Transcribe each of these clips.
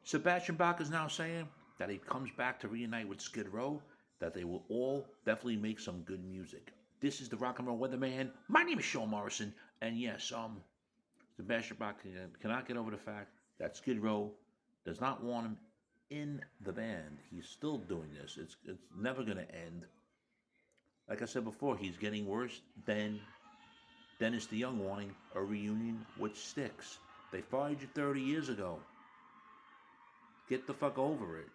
Sebastian Bach is now saying that he comes back to reunite with Skid Row, that they will all definitely make some good music. This is the Rock and Roll Weatherman. My name is Sean Morrison, and yes, Sebastian Bach cannot get over the fact that Skid Row does not want him in the band. He's still doing this. It's never going to end. Like I said before, he's getting worse than Dennis DeYoung wanting a reunion with Styx. They fired you 30 years ago. Get the fuck over it.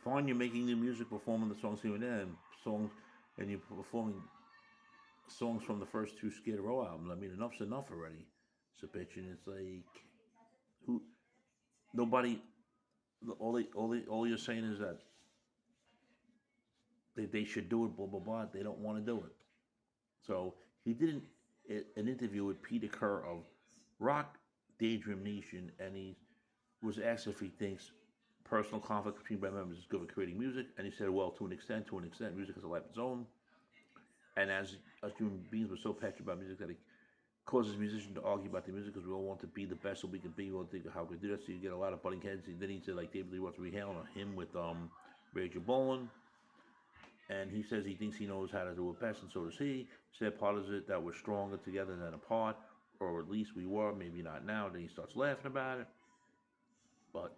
Fine, you're making new music, performing the songs here and there, and you're performing songs from the first two Skid Row albums. I mean, enough's enough already. So, bitch, and it's like, who? Nobody. All you're saying is that they should do it. Blah blah blah. They don't want to do it. So he did an interview with Peter Kerr of Rock Daydream Nation, and he was asked if he thinks personal conflict between band members is good for creating music, and he said, well, to an extent, music has a life of its own, and as human beings, we're so passionate about music that it causes musicians to argue about the music because we all want to be the best so we can be. We want to think of how we do that, so you get a lot of butting heads. And then he said, like, David Lee Roth rehaling him with Rage Bowling, and he says he thinks he knows how to do it best, and so does he. He said part of it that we're stronger together than apart, or at least we were, maybe not now. Then he starts laughing about it. But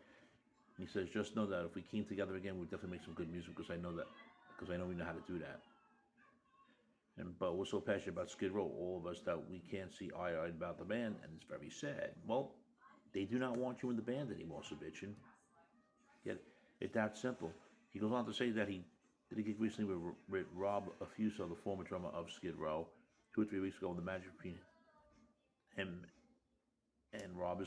he says, just know that if we came together again, we'd definitely make some good music because I know we know how to do that. But we're so passionate about Skid Row, all of us, that we can't see eye to eye about the band, and it's very sad. Well, they do not want you in the band anymore, so bitchin'. Yet, it's that simple. He goes on to say that he did a gig recently with Rob Affuso, the former drummer of Skid Row, 2 or 3 weeks ago, and the magic between him and Rob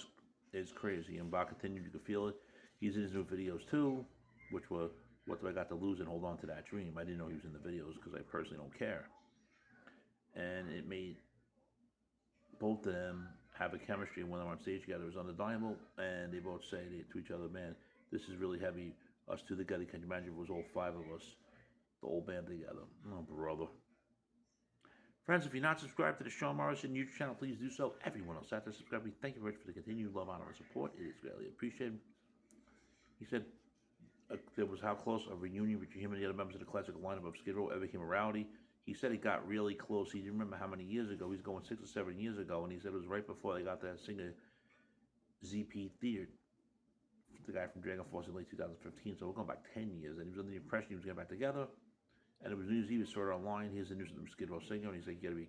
is crazy. And Bach continued, you can feel it. He's in his new videos too, which were What Do I Got to Lose and Hold On to That Dream. I didn't know he was in the videos because I personally don't care. And it made both of them have a chemistry, and when they're on stage together, it was undeniable. And they both say to each other, man, this is really heavy. Us two together, can you imagine if it was all 5 of us, the whole band together? Oh, brother. Friends, if you're not subscribed to the Sean Morrison YouTube channel, please do so. Everyone else out there subscribing, thank you very much for the continued love, honor, and support. It is greatly appreciated. He said there was how close a reunion between him and the other members of the classic lineup of Skid Row ever became a reality. He said it got really close. He didn't remember how many years ago. He's going 6 or 7 years ago, and he said it was right before they got that singer ZP Theater, the guy from Dragon Force in late 2015. So we're going back 10 years, and he was under the impression he was getting back together. And it was New Year's Eve. He saw it online. Here's the news of the Skid Row singer, and he's like, "You gotta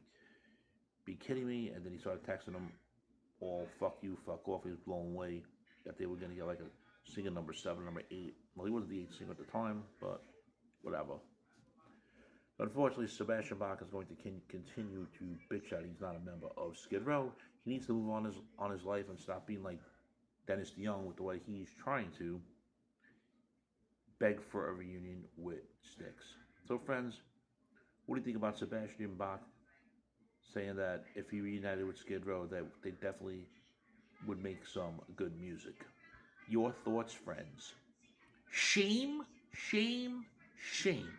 be kidding me!" And then he started texting them all, "Fuck you, fuck off." He was blown away that they were gonna get like a singer number 7, number 8. Well, he wasn't the 8th singer at the time, but whatever. Unfortunately, Sebastian Bach is going to continue to bitch that he's not a member of Skid Row. He needs to move on his life and stop being like Dennis DeYoung with the way he's trying to beg for a reunion with Styx. So, friends, what do you think about Sebastian Bach saying that if he reunited with Skid Row, that they definitely would make some good music? Your thoughts, friends? Shame, shame, shame.